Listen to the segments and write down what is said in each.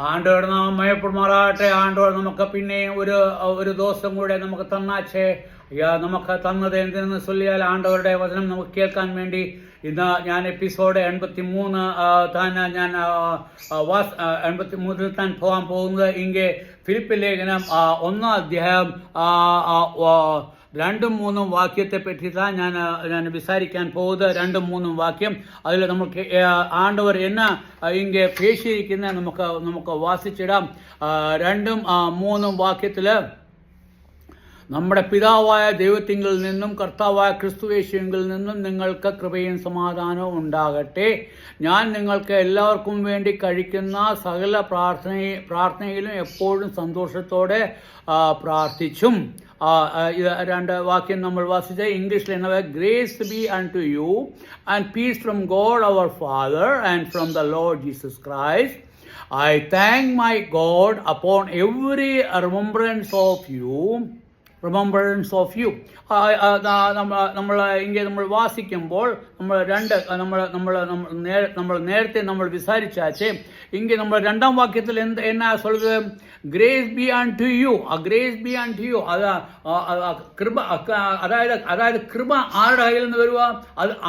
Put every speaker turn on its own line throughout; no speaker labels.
ആണ്ടവർ നാം മയപ്പെടുമാറാട്ടെ. ആണ്ടവർ നമുക്ക് പിന്നെയും ഒരു ദിവസം കൂടെ നമുക്ക് തന്നാച്ചേ. നമുക്ക് തന്നത് എന്തിനെന്ന് ചൊല്ലിയാൽ ആണ്ടവരുടെ വചനം നമുക്ക് കേൾക്കാൻ വേണ്ടി ഇന്ന് ഞാൻ എപ്പിസോഡ് 83 ഞാൻ 83 താൻ പോകാൻ പോകുന്നത്. ഇங்கே ഫിലിപ്പ് ലേഖനം 1 അധ്യായം 2-3 വാക്യത്തെ പറ്റിയിട്ടാണ് ഞാൻ വിസാരിക്കാൻ പോകുന്നത്. 2-3 വാക്യം അതിൽ നമുക്ക് ആണ്ടവർ എന്ന ഇங்கே പേശിയിരിക്കുന്ന നമുക്ക് വാസിച്ചിടാം. 2-3 വാക്യത്തിൽ നമ്മുടെ പിതാവായ ദൈവത്തിങ്കിൽ നിന്നും കർത്താവായ ക്രിസ്തുയേശുവിൽ നിന്നും നിങ്ങൾക്ക് കൃപയും സമാധാനവും ഉണ്ടാകട്ടെ. ഞാൻ നിങ്ങൾക്ക് എല്ലാവർക്കും വേണ്ടി കഴിക്കുന്ന സകല പ്രാർത്ഥനയിലും എപ്പോഴും സന്തോഷത്തോടെ പ്രാർത്ഥിച്ചും. ഇത് 2 വാക്യം നമ്മൾ വാസിച്ച ഇംഗ്ലീഷിൽ എന്നവ grace be unto you and peace from God our father and from the Lord Jesus Christ. I thank my God upon every remembrance of you. നമ്മൾ ഇങ്ങനെ നമ്മൾ വാസിക്കുമ്പോൾ നമ്മൾ നേരത്തെ വിസാരിച്ചാച്ചേ. ഇങ്ങനെ നമ്മൾ 2-ാം വാക്യത്തിൽ എന്നാ சொல்லுது? ഗ്രേസ് ബി ആൺ ടു യു. ഗ്രേസ് ബി ആൺ ടു യു കൃപ, അതായത് കൃപ ആരുടെ കയ്യിൽ നിന്ന് വരുക?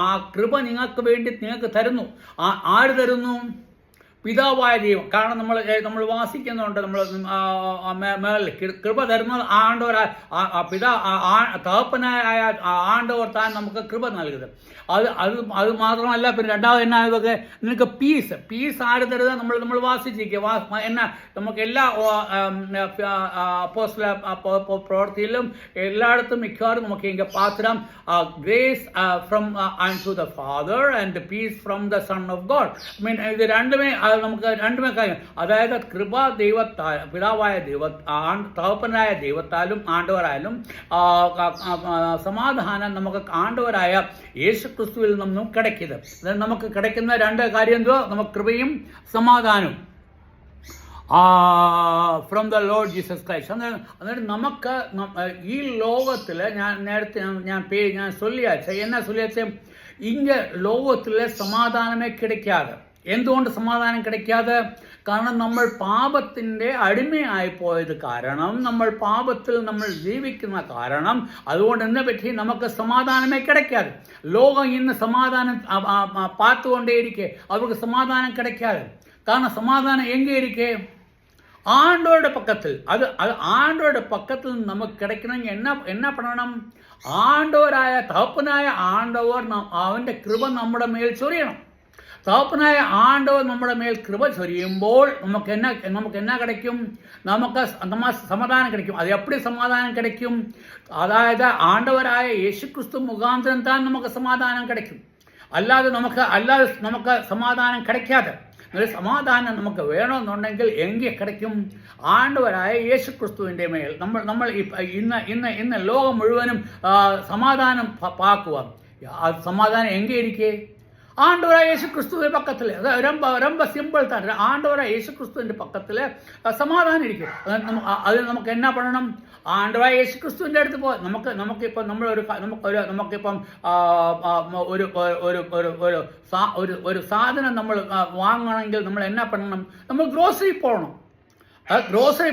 ആ കൃപ നിങ്ങൾക്ക് വേണ്ടി നിങ്ങൾക്ക് തരുന്നു. ആര് തരുന്നു? പിതാവായ ദൈവം. കാരണം നമ്മൾ വാസിക്കുന്നുണ്ട്, നമ്മൾ മേളിൽ കൃപ തരുന്നത് ആണ്ടവരായ തകപ്പനായ ആണ്ടവർ താൻ നമുക്ക് കൃപ നൽകുന്നത്. അത് മാത്രമല്ല, പിന്നെ രണ്ടാമത് എന്നാ ഇതൊക്കെ നിനക്ക് പീസ് ആര് തരുന്നത്? നമ്മൾ വാസിച്ചിരിക്കുക എന്നാ നമുക്ക് എല്ലാ അപ്പോസ്തല പ്രവൃത്തിയിലും എല്ലായിടത്തും മിക്കവാറും നമുക്ക് ഇങ്ങനെ പാത്രം grace from to the father and peace from the son of God. ഇത് നമുക്ക് രണ്ടുമേ കാര്യം. അതായത് കൃപ പിതാവായ തകപ്പനായ ദൈവത്താലും ആണ്ടവരായാലും സമാധാനം നമുക്ക് ആണ്ടവരായ യേശു ക്രിസ്തുവിൽ നിന്നും കിടക്കുന്നത്. നമുക്ക് കിടക്കുന്ന 2 കാര്യം എന്തോ? നമുക്ക് കൃപയും സമാധാനവും from the Lord Jesus Christ. അന്നേരം നമുക്ക് ഈ ലോകത്തിൽ ഞാൻ ചൊല്ലിയാച്ച ഇങ്ങ ലോകത്തിലെ സമാധാനമേ കിടക്കാതെ. എന്തുകൊണ്ട് സമാധാനം கிடைக்காതെ? കാരണം നമ്മൾ പാപത്തിൻ്റെ അടിമയായി പോയത് കാരണം, നമ്മൾ പാപത്തിൽ ജീവിക്കുന്ന കാരണം, അതുകൊണ്ട് എന്നെ പറ്റി നമുക്ക് സമാധാനമേ கிடைக்காது. ലോകം ഇന്ന് സമാധാനം പാത്തുകൊണ്ടേയിരിക്കെ അവർക്ക് സമാധാനം கிடைக்காது. കാരണം സമാധാനം എங்கே ഇരിക്കെ? ആണ്ടവരുടെ പക്കത്തിൽ. അത് ആണ്ടവരുടെ പക്കത്തിൽ നമുക്ക് கிடைക്കണമെങ്കിൽ എന്നാ பண்ணണം? ആണ്ടവരായ തകപ്പനായ ആണ്ടവർ അവൻ്റെ കൃപ നമ്മുടെ മേൽ ചൊരിയണം. തകപ്പനായ ആണ്ടവർ നമ്മുടെ മേൽ കൃപ ചൊരിയുമ്പോൾ നമുക്ക് എന്നാ கிடைக்கும்? നമുക്ക് സമാധാനം கிடைക്കും. അത് എപ്പടി സമാധാനം கிடைക്കും? അതായത് ആണ്ടവരായ യേശുക്രിസ്തു മുഖാന്തരം താൻ നമുക്ക് സമാധാനം கிடைക്കും. അല്ലാതെ നമുക്ക് സമാധാനം கிடைക്കാതെ. സമാധാനം നമുക്ക് വേണമെന്നുണ്ടെങ്കിൽ എങ്കിൽ கிடைക്കും? ആണ്ടവരായ യേശുക്രിസ്തുവിൻ്റെ മേൽ നമ്മൾ ഇന്ന് ലോകം മുഴുവനും സമാധാനം പാക്കുക. സമാധാനം എங்கே ഇരിക്കേ? ஆண்டவராக இயேசு கிறிஸ்துவின் பக்கத்தில். ரொம்ப ரொம்ப சிம்பிள் தான். ஆண்டவராக இயேசு கிறிஸ்துவின் பக்கத்தில் சமாதானம் இருக்கும். அது நமக்கு என்ன பண்ணணும்? ആണ്ടവരായ യേശു ക്രിസ്തുവിൻ്റെ അടുത്ത് പോകാം. നമുക്കിപ്പം നമുക്കിപ്പം ഒരു സാധനം നമ്മൾ വാങ്ങണമെങ്കിൽ നമ്മൾ എന്നാ பண்ணണം? നമ്മൾ ഗ്രോസറി പോകണം. ഗ്രോസറി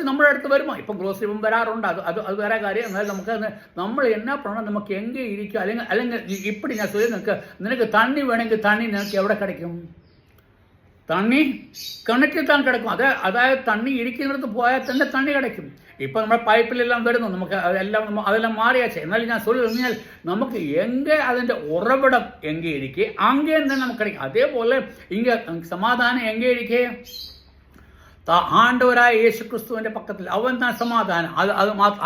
നമ്മുടെ അടുത്ത് വരുമോ? ഇപ്പം ഗ്രോസറി വരാറുണ്ട്. അത് വേറെ കാര്യം. എന്നാൽ നമ്മൾ എന്നാ பண்ணണം? നമുക്ക് എங்கே ഇരിക്കും? അല്ലെങ്കിൽ ഇപ്പടി ഞാൻ சொல்லி നിനക്ക് തണ്ണി വേണമെങ്കിൽ തണ്ണി നിനക്ക് എവിടെ கிடைക്കും? തണ്ണി കിണറ്റിൽ താൻ കിടക്കും. അതായത് തണ്ണി ഇരിക്കുന്നിടത്ത് പോയാൽ തന്നെ തണ്ണി കിടക്കും. ഇപ്പം നമ്മുടെ പൈപ്പിലെല്ലാം വരുന്നു. നമുക്ക് അതെല്ലാം മാറിയാച്ചേ. എന്നാലും ഞാൻ പറഞ്ഞാൽ നമുക്ക് എங்கே അതിൻ്റെ ഉറവിടം എங்கே ഇരിക്കേ അങ്ങേ തന്നെ നമുക്ക് கிடைக்கும். അതേപോലെ ഇങ്ങനെ സമാധാനം എங்கே ഇരിക്കേ? ആണ്ടവരായ യേശു ക്രിസ്തുവിൻ്റെ പക്കത്തിൽ. അവൻ താൻ സമാധാനം.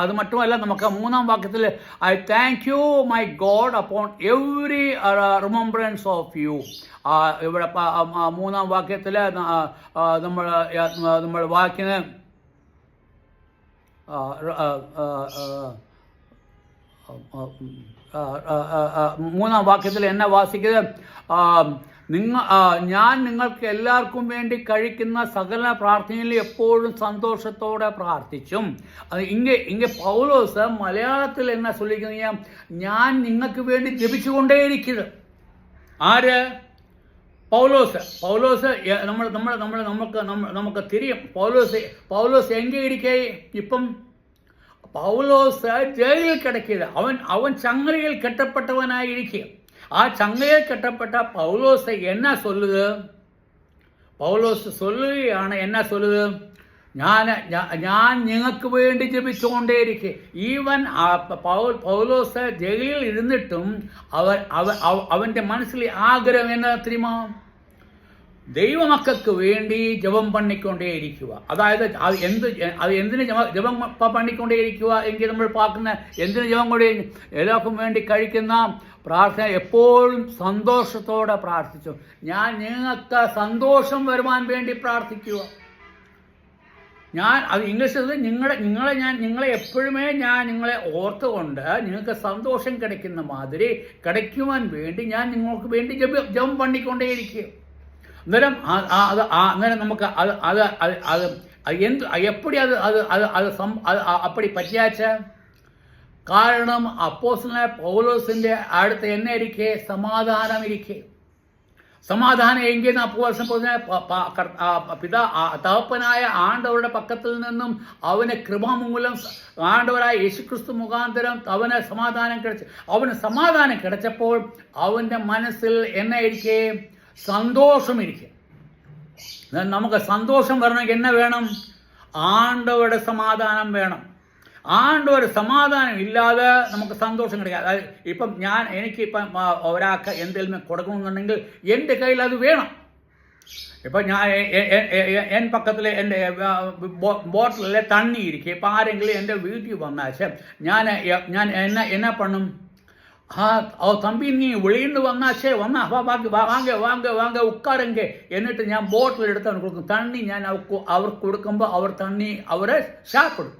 അത് മറ്റുമല്ല, നമുക്ക് 3-ാം വാക്യത്തിൽ I thank you my God upon every remembrance of you. ഇവിടെ 3-ാം വാക്യത്തിൽ നമ്മൾ വായിക്കുന്നത് 3-ാം വാക്യത്തിൽ എന്നെ വാസിക്കുന്നത് ഞാൻ നിങ്ങൾക്ക് എല്ലാവർക്കും വേണ്ടി കഴിക്കുന്ന സകല പ്രാർത്ഥനയിൽ എപ്പോഴും സന്തോഷത്തോടെ പ്രാർത്ഥിച്ചും. ഇങ്ങനെ പൗലോസ് മലയാളത്തിൽ എന്നാ ചൊല്ലിക്കുന്ന? ഞാൻ നിങ്ങൾക്ക് വേണ്ടി ജപിച്ചുകൊണ്ടേയിരിക്കുന്നത്. ആര്? പൗലോസ് നമുക്ക് തിരിയും. പൗലോസ് എங்கே ഇരിക്കേ? ഇപ്പം പൗലോസ് ജയിലിൽ കിടക്കിയത്. അവൻ ചങ്ങലയിൽ കെട്ടപ്പെട്ടവനായിരിക്കുക. ആ ചങ്ങലയിൽ കെട്ടപ്പെട്ട പൗലോസ് എന്നാ சொல்லுது? പൗലോസ് சொல்லுകയാണ്, എന്നാ சொல்லுது? ഞാൻ നിങ്ങൾക്ക് വേണ്ടി ജപിച്ചുകൊണ്ടേയിരിക്കെ. ഈവൻ പൗലോസ് ജയിലിൽ ഇരുന്നിട്ടും അവൻ്റെ മനസ്സിലെ ആഗ്രഹം എന്നാ தெரியுமா? ദൈവമക്കൾക്ക് വേണ്ടി ജപം പണിക്കൊണ്ടേയിരിക്കുക. അതായത് അത് എന്തിന് ജപം പണിക്കൊണ്ടേയിരിക്കുക എങ്കിൽ നമ്മൾ പാക്കുന്ന എന്തിന് ജപം കൊണ്ടേ? എല്ലാവർക്കും വേണ്ടി കഴിക്കുന്ന പ്രാർത്ഥന എപ്പോഴും സന്തോഷത്തോടെ പ്രാർത്ഥിച്ചു. ഞാൻ നിങ്ങൾക്ക് സന്തോഷം വരുവാൻ വേണ്ടി പ്രാർത്ഥിക്കുക. അത് ഇംഗ്ലീഷിൽ നിങ്ങളെ എപ്പോഴുമേ ഞാൻ നിങ്ങളെ ഓർത്തുകൊണ്ട് നിങ്ങൾക്ക് സന്തോഷം കിടക്കുന്ന മാതിരി കിടക്കുവാൻ വേണ്ടി ഞാൻ നിങ്ങൾക്ക് വേണ്ടി ജപം പണിക്കൊണ്ടേയിരിക്കുക. അന്നേരം നമുക്ക് എപ്പടി അപ്പടി പറ്റിയാച്ച? കാരണം അപ്പോസ്തലനായ പൗലോസിന്റെ അടുത്ത് എന്നെ ഇരിക്കെ സമാധാനം ഇരിക്കെ. സമാധാനം എങ്കിൽ തകപ്പനായ ആണ്ടവരുടെ പക്കത്തിൽ നിന്നും അവന് കൃപമൂലം ആണ്ടവരായ യേശുക്രിസ്തു മുഖാന്തരം അവന് സമാധാനം കിടച്ചപ്പോൾ അവന്റെ മനസ്സിൽ എന്നെ ഇരിക്കെ സന്തോഷം ഇരിക്കും. നമുക്ക് സന്തോഷം വരണമെങ്കിൽ എന്നെ വേണം? ആണ്ടവരുടെ സമാധാനം വേണം. ആണ്ടവരുടെ സമാധാനം ഇല്ലാതെ നമുക്ക് സന്തോഷം കിടക്കുക. അതായത് ഇപ്പം എനിക്കിപ്പം ഒരാൾക്ക് എന്തെങ്കിലും കൊടുക്കണമെന്നുണ്ടെങ്കിൽ എൻ്റെ കയ്യിൽ അത് വേണം. ഇപ്പം എൻ പക്കത്തിൽ എൻ്റെ ബോട്ടിലെ തണ്ണി ഇരിക്കുക. ഇപ്പം ആരെങ്കിലും എൻ്റെ വീട്ടിൽ വന്നാൽ ഞാൻ എന്നാ പണ്ണും? തമ്പി നീ വെളിയിൽ വന്നാച്ചേ വാങ്ങ ഉക്കാരെങ്ക എന്നിട്ട് ഞാൻ ബോട്ടിലെടുത്ത് അവന് കൊടുക്കും. തണ്ണി ഞാൻ അവർക്ക് കൊടുക്കുമ്പോൾ അവർ തണ്ണി അവരെ സാപ്പിടും.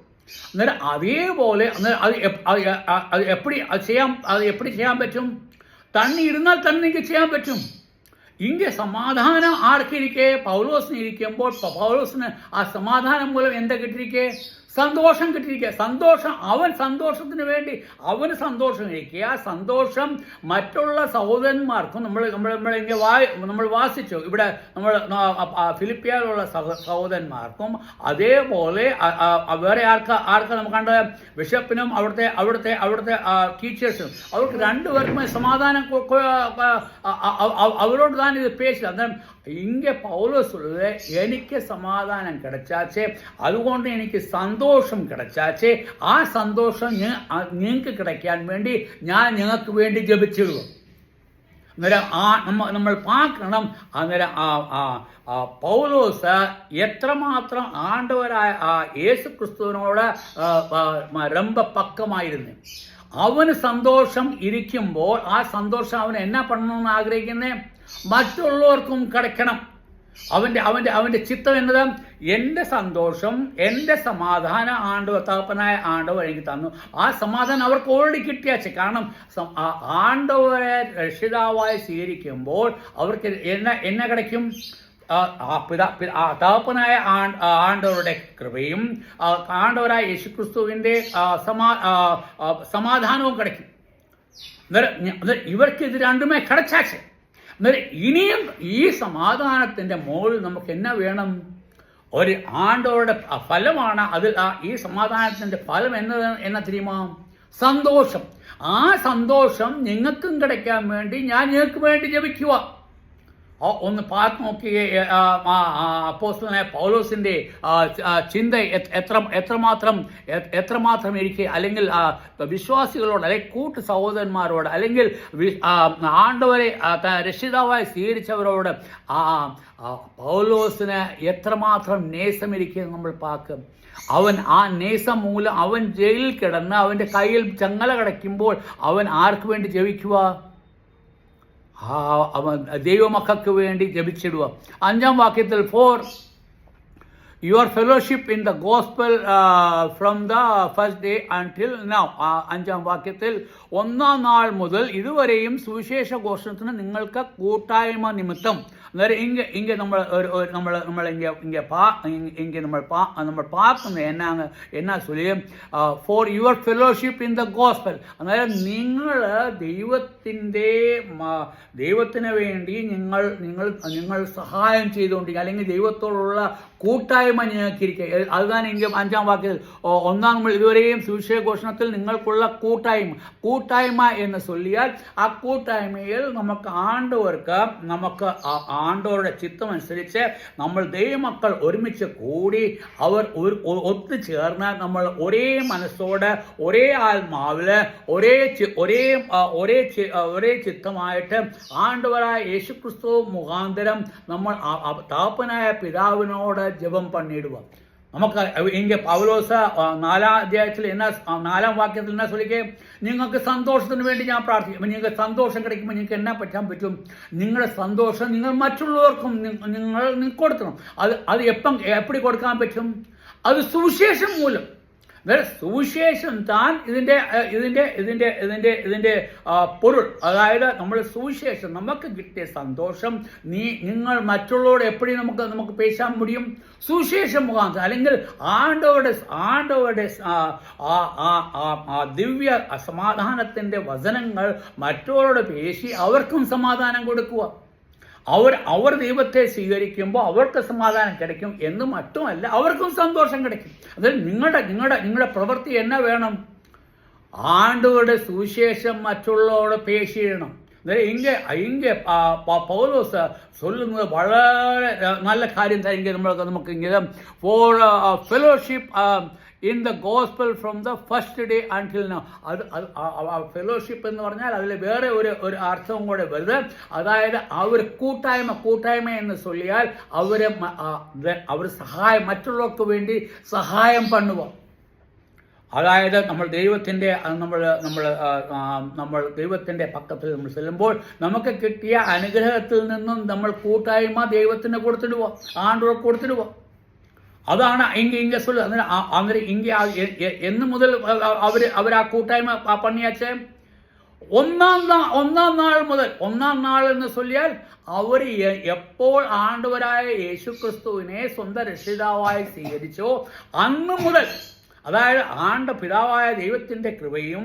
അന്നേരം അതേപോലെ അത് എപ്പടി ചെയ്യാൻ പറ്റും? തണ്ണി ഇരുന്നാൽ തണ്ണിക്ക് ചെയ്യാൻ പറ്റും. ഇങ്ങനെ സമാധാനം ആർക്കിരിക്കെ? പൗലോസിന് ഇരിക്കുമ്പോൾ പൗലോസിന് ആ സമാധാനം മൂലം എന്താ കിട്ടിയിരിക്കെ? സന്തോഷം കിട്ടിയിരിക്കുക. അവൻ സന്തോഷത്തിന് വേണ്ടി അവന് സന്തോഷം ഇരിക്കുക. ആ സന്തോഷം മറ്റുള്ള സഹോദരന്മാർക്കും നമ്മൾ വാസിച്ചു. ഇവിടെ നമ്മൾ ഫിലിപ്പിയാലുള്ള സഹോദരന്മാർക്കും അതേപോലെ വേറെ ആർക്കാ നമുക്ക് കണ്ട ബിഷപ്പിനും അവിടുത്തെ ടീച്ചേഴ്സും അവർക്ക് രണ്ടുപേർക്കും സമാധാനം അവരോട് താൻ ഇത് പേശില്ല. അന്നേരം ഇങ്ങനെ പൗലോസ് ഉള്ളത് എനിക്ക് സമാധാനം കിടച്ചാച്ചേ, അതുകൊണ്ട് എനിക്ക് സന്തോഷം കിടച്ചാച്ചേ, ആ സന്തോഷം നിങ്ങൾക്ക് കിടക്കാൻ വേണ്ടി ഞാൻ നിങ്ങൾക്ക് വേണ്ടി ജപിച്ചിടുക. അന്നേരം നമ്മൾ പാക്കണം. അന്നേരം പൗലോസ് എത്രമാത്രം ആണ്ടവരായ യേശു ക്രിസ്തുവിനോട് രമ്പ പക്കമായിരുന്നു. അവന് സന്തോഷം ഇരിക്കുമ്പോൾ ആ സന്തോഷം അവൻ എന്നാ பண்ணணும்னு ആഗ്രഹിക്കുന്നേ? മറ്റുള്ളവർക്കും കിടക്കണം. അവന്റെ ചിത്തം എന്നത് എൻ്റെ സന്തോഷം, എൻ്റെ സമാധാനം തകപ്പനായ ആണ്ടവർ എനിക്ക് തന്നു. ആ സമാധാനം അവർക്ക് ഓൾറെഡി കിട്ടിയാച്ച്. കാരണം ആണ്ടവരെ രക്ഷിതാവായി സ്വീകരിക്കുമ്പോൾ അവർക്ക് എന്നെ കിടക്കും? തകപ്പനായ ആണ്ടവരുടെ കൃപയും ആണ്ടവരായ യേശുക്രിസ്തുവിൻ്റെ സമാധാനവും കിടക്കും. ഇവർക്ക് ഇത് രണ്ടുമേ കിടച്ചാച്ച്. ഇനിയും ഈ സമാധാനത്തിൻ്റെ മുകളിൽ നമുക്ക് എന്നാ വേണം? ഒരു ആണ്ടവരുടെ ഫലമാണ് അത്. ഈ സമാധാനത്തിൻ്റെ ഫലം എന്നാ தெரியுமா? സന്തോഷം. ആ സന്തോഷം നിങ്ങൾക്കും കിടക്കാൻ വേണ്ടി ഞാൻ നിങ്ങൾക്ക് വേണ്ടി ജപിക്കുക. ഒന്ന് പാർത്ത് നോക്കിയേ അപ്പോസ്തലനായ പൗലോസിന്റെ ചിന്ത എത്രമാത്രം ഇരിക്കെ, അല്ലെങ്കിൽ വിശ്വാസികളോട്, അല്ലെങ്കിൽ കൂട്ടു സഹോദരന്മാരോട്, അല്ലെങ്കിൽ ആണ്ടവരെ രക്ഷിതാവായി സ്വീകരിച്ചവരോട് പൗലോസിന് എത്രമാത്രം നേസമിരിക്കുന്നത് നമ്മൾ പാക്കും. അവൻ ആ നേസം മൂലം അവൻ ജയിലിൽ കിടന്ന് അവൻ്റെ കയ്യിൽ ചങ്ങല കിടക്കുമ്പോൾ അവൻ ആർക്ക് വേണ്ടി ജപിക്കുക? അവൻ ദൈവമക്കൾക്ക് വേണ്ടി ജപിച്ചിടുക. 5-ാം വാക്യത്തിൽ your fellowship in the gospel from the first day until now. അഞ്ചാം വാക്യത്തിൽ ഒന്നാം നാൾ മുതൽ ഇതുവരെയും സുവിശേഷ ഘോഷണത്തിന് നിങ്ങൾക്ക് കൂട്ടായ്മ നിമിത്തം. അന്നേരം ഇங்கே നമ്മൾ இங்கே നമ്മൾ பார்க்கணும் என்ன சொல்லி for your fellowship in the gospel. അന്നേരം നിങ്ങൾ ദൈവത്തിന് വേണ്ടി നിങ്ങൾ സഹായം ചെയ്തുകൊണ്ടിരിക്കുക, അല്ലെങ്കിൽ ദൈവത്തോടുള്ള കൂട്ടായ്മ ഞങ്ങൾക്കിരിക്കുക. അതുതാണ് ഇங்கே അഞ്ചാം വാക്യത്തിൽ ഒന്നാം നമ്മൾ ഇതുവരെയും സുവിശേഷ ഘോഷണത്തിൽ നിങ്ങൾക്കുള്ള കൂട്ടായ്മ എന്ന് ചൊല്ലിയാൽ ആ കൂട്ടായ്മയിൽ നമുക്ക് ആണ്ടവരുടെ ചിത്തമനുസരിച്ച് നമ്മൾ ദൈവമക്കൾ ഒരുമിച്ച് കൂടി അവർ ഒത്തുചേർന്ന് നമ്മൾ ഒരേ മനസ്സോടെ ഒരേ ആത്മാവില് ഒരേ ചിത്തമായിട്ട് ആണ്ടവരായ യേശുക്രിസ്തു മുഖാന്തരം നമ്മൾ താപ്പനായ പിതാവിനോട് ജപം പണിയിടുക. നമുക്ക് ഇங்கே പൗലോസ് 4-ാം അധ്യായത്തിൽ നാലാം വാക്യത്തിൽ എന്നാ ചൊല്ലിക്കേ, നിങ്ങൾക്ക് സന്തോഷത്തിന് വേണ്ടി ഞാൻ പ്രാർത്ഥിക്കും. നിങ്ങൾക്ക് സന്തോഷം കിടക്കുമ്പോൾ നിങ്ങൾക്ക് എന്നാ പറ്റാൻ പറ്റും? നിങ്ങളുടെ സന്തോഷം നിങ്ങൾ മറ്റുള്ളവർക്കും നിങ്ങൾ കൊടുക്കണം. അത് എപ്പടി കൊടുക്കാൻ പറ്റും? അത് സുവിശേഷം മൂലം. സുവിശേഷം താൻ ഇതിന്റെ പൊരുൾ. അതായത് നമ്മൾ സുവിശേഷം നമുക്ക് കിട്ടിയ സന്തോഷം നിങ്ങൾ മറ്റുള്ളവരോട് എപ്പോഴും നമുക്ക് പേശാൻ മുടിയും? സുവിശേഷം മുഖാന്തരം, അല്ലെങ്കിൽ ആണ്ടവരുടെ ദിവ്യ സമാധാനത്തിന്റെ വചനങ്ങൾ മറ്റുള്ളവരോട് പേശി അവർക്കും സമാധാനം കൊടുക്കുക. അവർ ദൈവത്തെ സ്വീകരിക്കുമ്പോൾ അവർക്ക് സമാധാനം കിടക്കും എന്ന് മറ്റുമല്ല, അവർക്കും സന്തോഷം കിടക്കും. അതായത് നിങ്ങളുടെ പ്രവൃത്തി എന്നാ വേണം? ആണ്ടവരുടെ സുവിശേഷം മറ്റുള്ളവരോട് പേശിയിടണം. ഇங்கே പൗലോസ് ചൊല്ലുന്നത് വളരെ നല്ല കാര്യം തന്നെ. നമുക്ക് ഇങ്ങനെ for fellowship in the gospel from the first day until now. Fellowship എന്ന് പറഞ്ഞാൽ അതിൽ വേറെ ഒരു അർത്ഥവും കൂടെ വരുത്. അതായത് അവർ കൂട്ടായ്മ എന്ന് ചൊല്ലിയാൽ അവർ മറ്റുള്ളവർക്ക് വേണ്ടി സഹായം പണുക. അതായത് നമ്മൾ ദൈവത്തിൻ്റെ പക്കത്തിൽ നമ്മൾ ചെല്ലുമ്പോൾ നമുക്ക് കിട്ടിയ അനുഗ്രഹത്തിൽ നിന്നും നമ്മൾ കൂട്ടായ്മ ദൈവത്തിന് കൊടുത്തിടുക, ആണ്ടവർക്ക് കൊടുത്തിടുക. അതാണ് ഇங்கே சொல்லு. അന്നേരം ഇங்கே എന്ന് മുതൽ അവർ ആ കൂട്ടായ്മ പണിയാച്ചേ? ഒന്നാം നാൾ മുതൽ. ഒന്നാം നാൾ എന്ന് ചൊല്ലിയാൽ അവർ എപ്പോൾ ആണ്ടവരായ യേശുക്രിസ്തുവിനെ സ്വന്തം രക്ഷിതാവായി സ്വീകരിച്ചോ അന്ന് മുതൽ. അതായത് പിതാവായ ദൈവത്തിൻ്റെ കൃപയും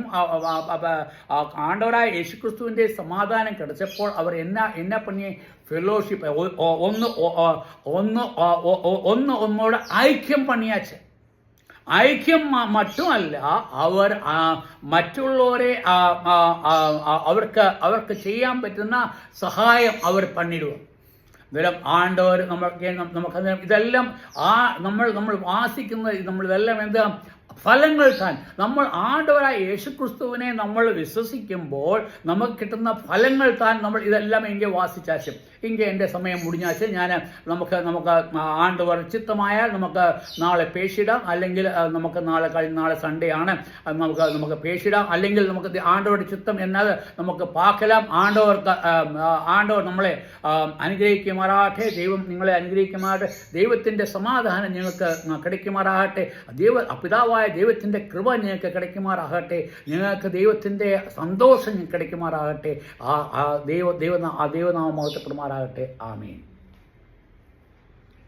ആണ്ടവരായ യേശുക്രിസ്തുവിൻ്റെ സമാധാനം കിടച്ചപ്പോൾ അവർ എന്നാ പണിയെ? ഫെലോഷിപ്പ്, ഒന്നോട് ഐക്യം പണിയാച്ച്. ഐക്യം മറ്റുമല്ല, അവർ മറ്റുള്ളവരെ അവർക്ക് ചെയ്യാൻ പറ്റുന്ന സഹായം അവർ പണിയിടുക. ഇതെല്ലാം ആണ്ടവർ നമുക്ക് ഇതെല്ലാം നമ്മൾ വാസിക്കുന്നത്, നമ്മളിതെല്ലാം എന്താ? ഫലങ്ങൾ താൻ. നമ്മൾ ആണ്ടവരായ യേശുക്രിസ്തുവിനെ നമ്മൾ വിശ്വസിക്കുമ്പോൾ നമുക്ക് കിട്ടുന്ന ഫലങ്ങൾ താൻ നമ്മൾ ഇതെല്ലാം എങ്കിൽ വാസിച്ചാച്ചും. ഇங்கே എൻ്റെ സമയം മുടിഞ്ഞാച്ച് നമുക്ക് ആണ്ടവർ ചിത്തമായാൽ നമുക്ക് നാളെ പേശിടാം, അല്ലെങ്കിൽ നമുക്ക് നാളെ സൺഡേ ആണ്, നമുക്ക് പേശിടാം, അല്ലെങ്കിൽ നമുക്ക് ആണ്ടവരുടെ ചിത്തം എന്നത് നമുക്ക് പാക്കലാം. ആണ്ടവർ നമ്മളെ അനുഗ്രഹിക്കുമാറാകട്ടെ. ദൈവം നിങ്ങളെ അനുഗ്രഹിക്കുമാറാകട്ടെ. ദൈവത്തിൻ്റെ സമാധാനം നിങ്ങൾക്ക് കിടക്കുമാറാകട്ടെ. പിതാവായ ദൈവത്തിൻ്റെ കൃപ നിങ്ങൾക്ക് കിടക്കുമാറാകട്ടെ. നിങ്ങൾക്ക് ദൈവത്തിൻ്റെ സന്തോഷം കിടക്കുമാറാകട്ടെ. ദൈവനാമം മഹത്വപ്പെടുമാറാകട്ടെ. ആമേൻ.